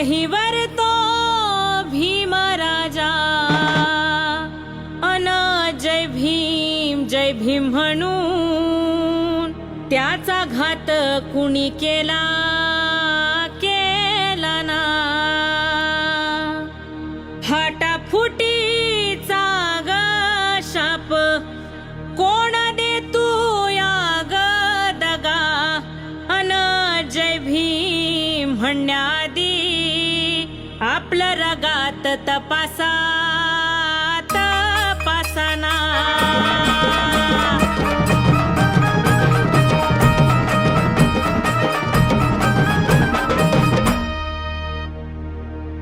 वहीवर तो भीम राजा अन जय भीम म्हणून त्याचा घात कुणी केला ना फाटाफुटीचा ग शाप कोण देतू या ग दगा अन जय भीम म्हणण्याआधी आपलं रगात तपासाना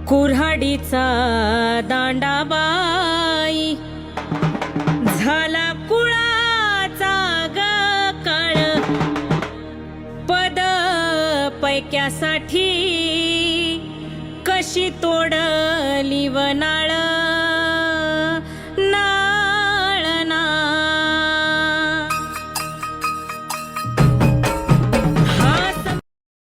कुऱ्हाडीचा दांडाबाई झाला कुळाचा ग काळ पद पैक्यासाठी कशी तोडली वनाळ